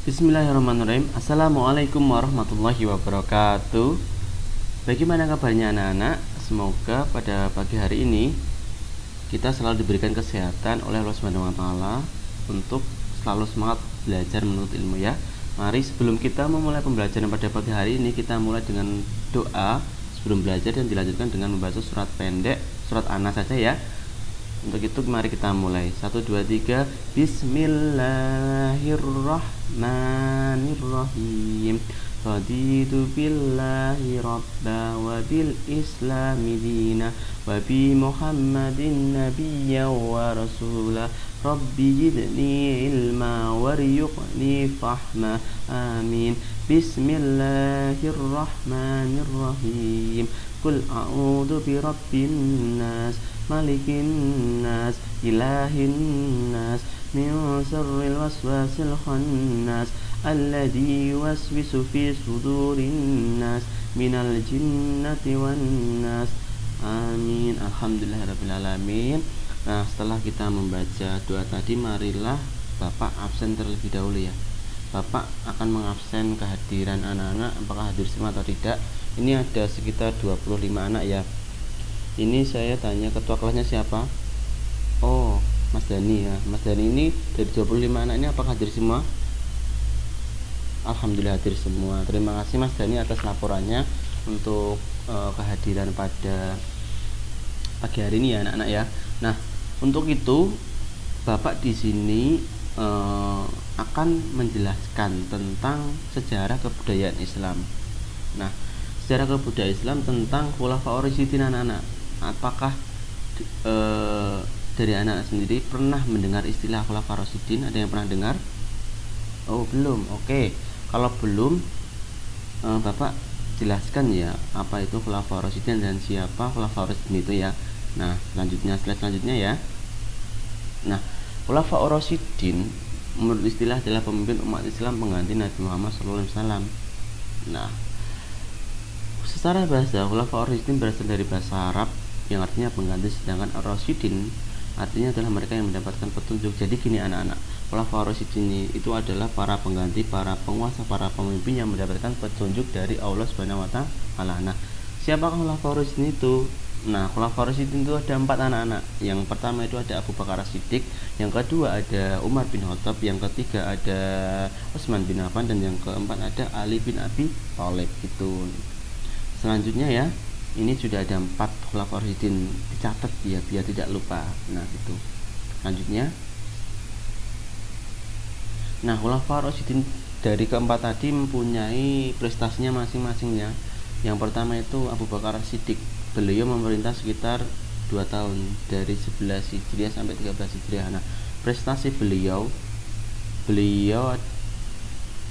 Bismillahirrahmanirrahim. Assalamualaikum warahmatullahi wabarakatuh. Bagaimana kabarnya anak-anak? Semoga pada pagi hari ini kita selalu diberikan kesehatan oleh Allah Subhanahu wa taala untuk selalu semangat belajar menuntut ilmu ya. Mari sebelum kita memulai pembelajaran pada pagi hari ini, kita mulai dengan doa sebelum belajar dan dilanjutkan dengan membaca surat pendek, surat An-Nas saja ya. Untuk itu mari kita mulai. 1 2 3. Bismillahirrahmanirrahim. Raditu billahi rabba wa bil islami dina wa bi Muhammadin nabiyya wa rasula. Rabbi zidni ilma warzuqni fahma. Amin. Bismillahirrahmanirrahim. Qul a'udzu birabbin nas malikin nas ilahin nas min syarril waswasil khannas alladzi yuwaswisu fi sudurin nas minal jinnati wan nas. Amin. Alhamdulillahirabbil alamin. Nah, setelah kita membaca doa tadi, marilah Bapak absen terlebih dahulu ya. Bapak akan mengabsen kehadiran anak-anak, apakah hadir semua atau tidak. Ini ada sekitar 25 anak ya. Ini saya tanya ketua kelasnya siapa? Oh, Mas Dani ya. Mas Dani ini dari 25 anak ini apakah hadir semua? Alhamdulillah hadir semua. Terima kasih Mas Dani atas laporannya untuk kehadiran pada pagi hari ini ya anak-anak ya. Nah, untuk itu Bapak di sini akan menjelaskan tentang sejarah kebudayaan Islam. Nah, sejarah kebudayaan Islam tentang Khulafaur Rasyidin anak-anak. Apakah dari anak sendiri pernah mendengar istilah Khulafaur Rasyidin? Ada yang pernah dengar? Oh, belum. Oke. Kalau belum, Bapak jelaskan ya apa itu Khulafaur Rasyidin dan siapa Khulafaur Rasyidin itu ya. Nah, slide selanjutnya ya. Nah, Khulafaur Rasyidin menurut istilah adalah pemimpin umat Islam pengganti Nabi Muhammad SAW. Nah, secara bahasa Khulafaur Rasyidin berasal dari bahasa Arab yang artinya pengganti, sedangkan Ar-Rasyidin artinya adalah mereka yang mendapatkan petunjuk. Jadi gini anak-anak, Khulafaur Rasyidin itu adalah para pengganti, para penguasa, para pemimpin yang mendapatkan petunjuk dari Allah Subhanahu wa taala. Nah, siapakah Khulafaur Rasyidin itu? Nah, Khulafaur Rasyidin itu ada 4 anak-anak. Yang pertama itu ada Abu Bakar As-Siddiq, yang kedua ada Umar bin Khattab, yang ketiga ada Utsman bin Affan, dan yang keempat ada Ali bin Abi Thalib gitu. Selanjutnya ya, ini sudah ada 4 Khulafaur Rasyidin, dicatat ya biar tidak lupa. Nah, itu. Selanjutnya. Nah, Khulafaur Rasyidin dari keempat tadi mempunyai prestasinya masing-masingnya. Yang pertama itu Abu Bakar As-Siddiq. Beliau memerintah sekitar 2 tahun dari 11 Hijriah sampai 13 Hijriah. Nah, prestasi beliau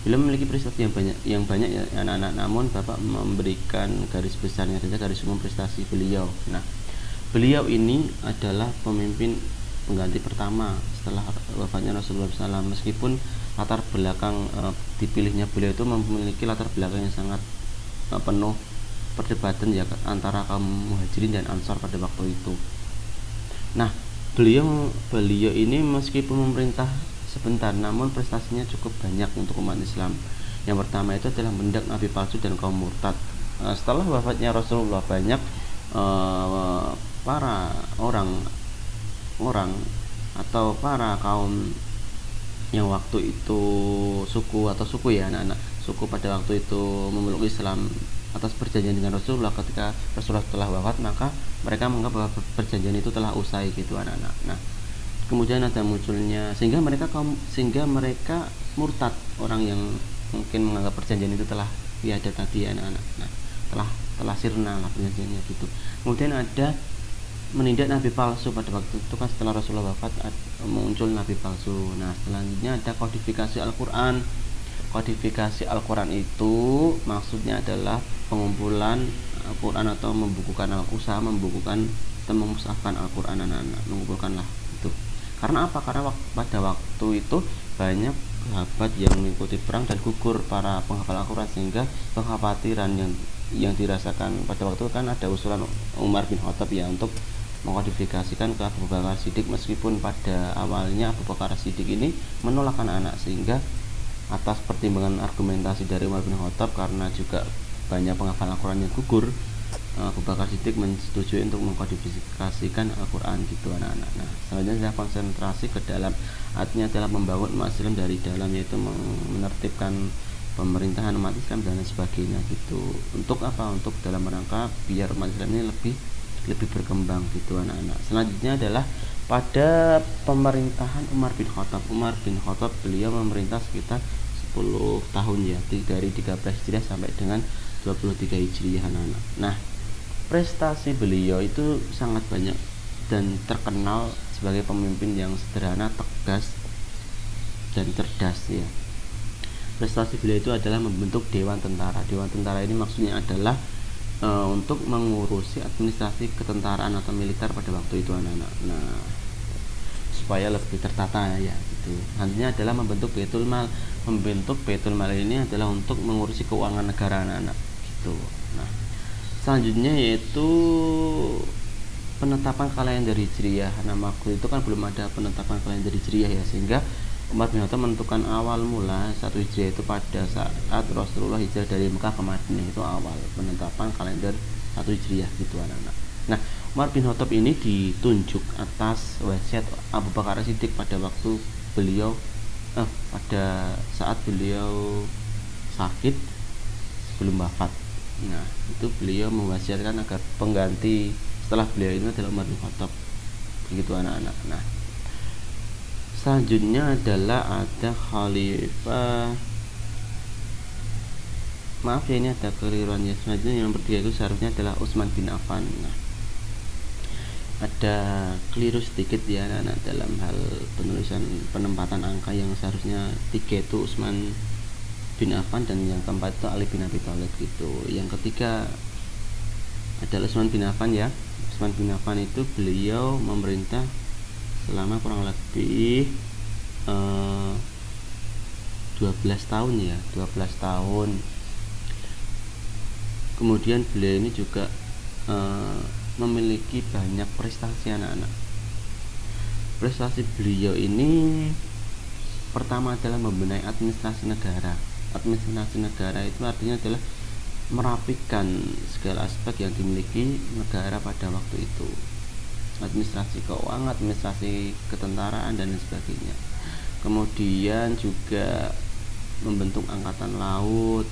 memiliki prestasi yang banyak ya anak-anak, namun Bapak memberikan garis besarnya saja, garis umum prestasi beliau. Nah, beliau ini adalah pemimpin pengganti pertama setelah wafatnya Rasulullah SAW, meskipun latar belakang dipilihnya beliau itu memiliki latar belakang yang sangat penuh perdebatan ya antara kaum muhajirin dan ansar pada waktu itu. Nah, beliau ini meskipun memerintah sebentar, namun prestasinya cukup banyak untuk umat Islam. Yang pertama itu adalah mendak nabi palsu dan kaum murtad. Setelah wafatnya Rasulullah, banyak para orang atau para kaum yang waktu itu suku ya anak-anak, suku pada waktu itu memeluk Islam atas perjanjian dengan Rasulullah. Ketika Rasulullah telah wafat, maka mereka menganggap bahwa perjanjian itu telah usai gitu anak-anak. Nah, kemudian ada munculnya sehingga mereka murtad, orang yang mungkin menganggap perjanjian itu telah tiada tadi anak-anak. Nah, telah sirna lah perjanjiannya gitu. Kemudian ada menindak nabi palsu. Pada waktu itu kan setelah Rasulullah wafat muncul nabi palsu. Nah, selanjutnya ada kodifikasi Al-Qur'an. Kodifikasi Al-Quran itu maksudnya adalah pengumpulan Al-Quran atau usaha membukukan dan memusahkan Al-Quran anak-anak, mengumpulkanlah itu. Karena apa? Karena pada waktu itu banyak sahabat yang mengikuti perang dan gugur para penghafal Al-Quran, sehingga kekhawatiran yang dirasakan pada waktu itu kan ada usulan Umar bin Khattab ya untuk mengkodifikasikan ke Abu Bakar Siddiq, meskipun pada awalnya Abu Bakar Siddiq ini menolak anak-anak, sehingga atas pertimbangan argumentasi dari Umar bin Khattab karena juga banyak penghafal Al-Quran yang gugur, Abu Bakar Siddiq menyetujui untuk mengkodifikasikan Al-Quran gitu anak-anak. Nah, selanjutnya adalah konsentrasi ke dalam, artinya adalah membangun umat Islam dari dalam, yaitu menertibkan pemerintahan umat Islam dan lain sebagainya gitu. Untuk apa? Untuk dalam rangka biar umat Islam ini lebih berkembang gitu anak-anak. Selanjutnya adalah pada pemerintahan Umar bin Khattab. Umar bin Khattab beliau memerintah sekitar 10 tahun ya, dari 13 Hijriah sampai dengan 23 Hijriah anak-anak. Nah, prestasi beliau itu sangat banyak dan terkenal sebagai pemimpin yang sederhana, tegas, dan cerdas ya. Prestasi beliau itu adalah membentuk Dewan Tentara. Dewan Tentara ini maksudnya adalah untuk mengurusi administrasi ketentaraan atau militer pada waktu itu anak-anak. Nah, supaya lebih tertata ya gitu. Nantinya adalah membentuk Baitul Mal. Membentuk Baitul Mal ini adalah untuk mengurusi keuangan negara anak-anak gitu. Nah, selanjutnya yaitu penetapan kalender Hijriah. Nah, waktu itu kan belum ada penetapan kalender Hijriah ya, sehingga Umar bin Khattab menentukan awal mula 1 Hijriah itu pada saat Rasulullah hijrah dari Mekah ke Madinah, itu awal penetapan kalender 1 Hijriah gitu anak-anak. Nah, Umar bin Khattab ini ditunjuk atas wasiat Abu Bakar Siddiq pada waktu beliau pada saat beliau sakit sebelum wafat. Nah, itu beliau mewasiatkan agar pengganti setelah beliau ini adalah Umar bin Khattab begitu anak-anak. Nah, selanjutnya adalah ada khalifah, maaf ya ini ada keliruannya. Selanjutnya yang bertiga itu seharusnya adalah Utsman bin Affan. Nah, ada keliru sedikit ya anak-anak dalam hal penulisan penempatan angka, yang seharusnya 3 itu Utsman bin Affan dan yang keempat itu Ali bin Abi Thalib gitu. Yang ketiga adalah Utsman bin Affan ya. Utsman bin Affan itu beliau memerintah selama kurang lebih 12 tahun ya, 12 tahun. Kemudian beliau ini juga memiliki banyak prestasi anak-anak. Prestasi beliau ini pertama adalah membenahi administrasi negara. Administrasi negara itu artinya adalah merapikan segala aspek yang dimiliki negara pada waktu itu, administrasi keuangan, administrasi ketentaraan dan lain sebagainya. Kemudian juga membentuk angkatan laut.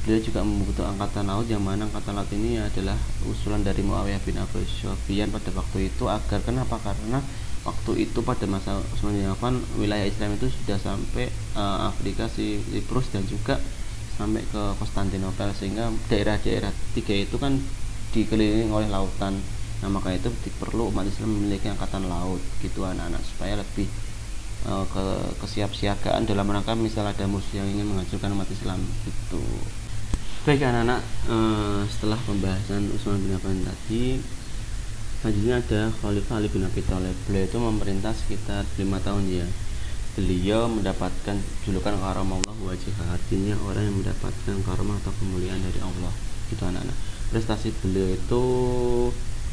Beliau juga membentuk angkatan laut, yang mana angkatan laut ini adalah usulan dari Muawiyah bin Abi Sufyan pada waktu itu. Agar kenapa? Karena waktu itu pada masa Utsman bin Affan wilayah Islam itu sudah sampai Afrika, Siprus dan juga sampai ke Konstantinopel, sehingga daerah-daerah tiga itu kan dikelilingi oleh lautan. Nah, maka itu perlu umat Islam memiliki angkatan laut gitu anak-anak, supaya lebih kesiapsiagaan dalam rangka misal ada musuh yang ingin menghancurkan umat Islam gitu. Baik anak-anak, setelah pembahasan Utsman bin Affan tadi, selanjutnya ada Khalifah Ali bin Abi Thalib. Beliau itu memerintah sekitar 5 tahun ya. Beliau mendapatkan julukan karamallahu wajhah, artinya orang yang mendapatkan karamah atau kemuliaan dari Allah gitu anak-anak. Prestasi beliau itu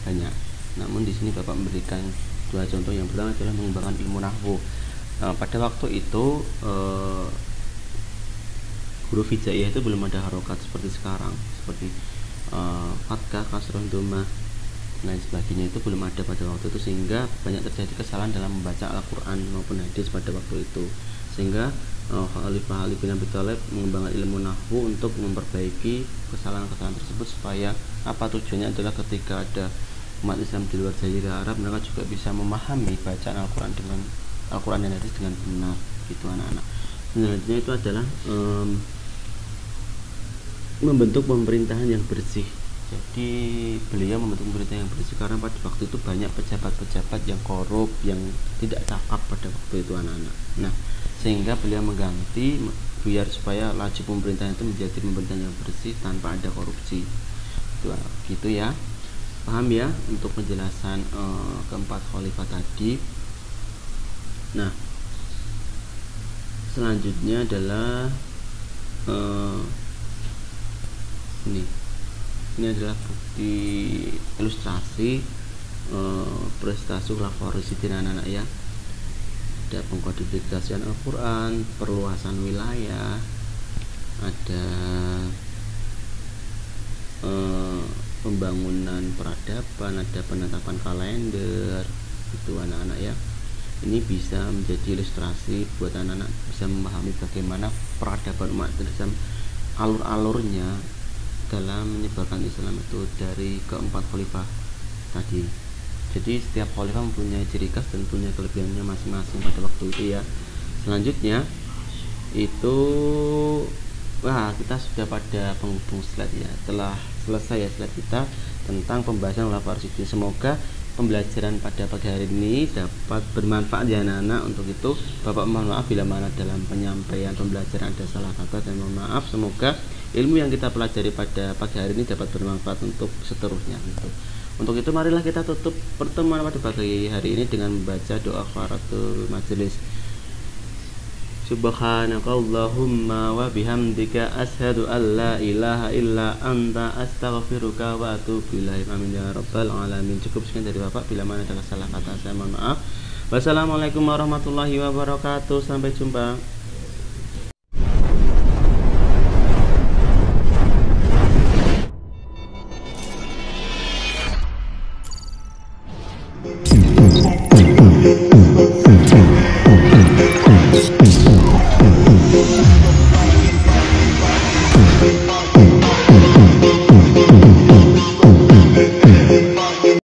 banyak, namun di sini Bapak memberikan 2 contoh. Yang pertama adalah mengembangkan ilmu nahwu. Pada waktu itu huruf hijaiyah itu belum ada harokat seperti sekarang, seperti fathah, kasroh, dhammah lain sebagainya, itu belum ada pada waktu itu, sehingga banyak terjadi kesalahan dalam membaca Al-Quran maupun hadis pada waktu itu. Sehingga Khalifah Ali bin Abi Thalib mengembangkan ilmu nahwu untuk memperbaiki kesalahan-kesalahan tersebut, supaya apa tujuannya adalah ketika ada umat Islam di luar Jazirah Arab, mereka juga bisa memahami bacaan Al-Quran dan hadis dengan benar gitu anak-anak. Selanjutnya itu adalah membentuk pemerintahan yang bersih. Jadi beliau membentuk pemerintahan yang bersih karena pada waktu itu banyak pejabat-pejabat yang korup, yang tidak cakap pada waktu itu anak-anak. Nah, sehingga beliau mengganti biar supaya laju pemerintahan itu menjadi pemerintahan yang bersih tanpa ada korupsi. Gitu ya. Paham ya untuk penjelasan keempat khalifah tadi. Nah, selanjutnya adalah ini adalah bukti ilustrasi prestasi Khulafaur Rasyidin anak-anak ya. ada pengkodifikasian Al-Quran, perluasan wilayah, ada pembangunan peradaban, ada penetapan kalender. Itu anak-anak ya, ini bisa menjadi ilustrasi buat anak-anak bisa memahami bagaimana peradaban umat Islam, alur-alurnya dalam menyebarkan Islam itu dari keempat khalifah tadi. Jadi setiap khalifah mempunyai ciri khas dan punya kelebihannya masing-masing pada waktu itu ya. Selanjutnya itu kita sudah pada penghubung slide ya. Telah selesai ya slide kita tentang pembahasan Khulafaur Rasyidin. Semoga pembelajaran pada pagi hari ini dapat bermanfaat ya anak-anak. Untuk itu Bapak mohon maaf bila mana dalam penyampaian pembelajaran ada salah kata dan mohon maaf. Semoga ilmu yang kita pelajari pada pagi hari ini dapat bermanfaat untuk seterusnya gitu. Untuk itu marilah kita tutup pertemuan pada pagi hari ini dengan membaca doa kafaratul majelis. Subhanakallahumma wa bihamdika asyhadu an la ilaha illa anta astaghfiruka wa atubu ilaik. Amin ya rabbal alamin. Cukup sekian dari Bapak, bila mana ada salah kata saya mohon maaf. Wassalamualaikum warahmatullahi wabarakatuh. Sampai jumpa.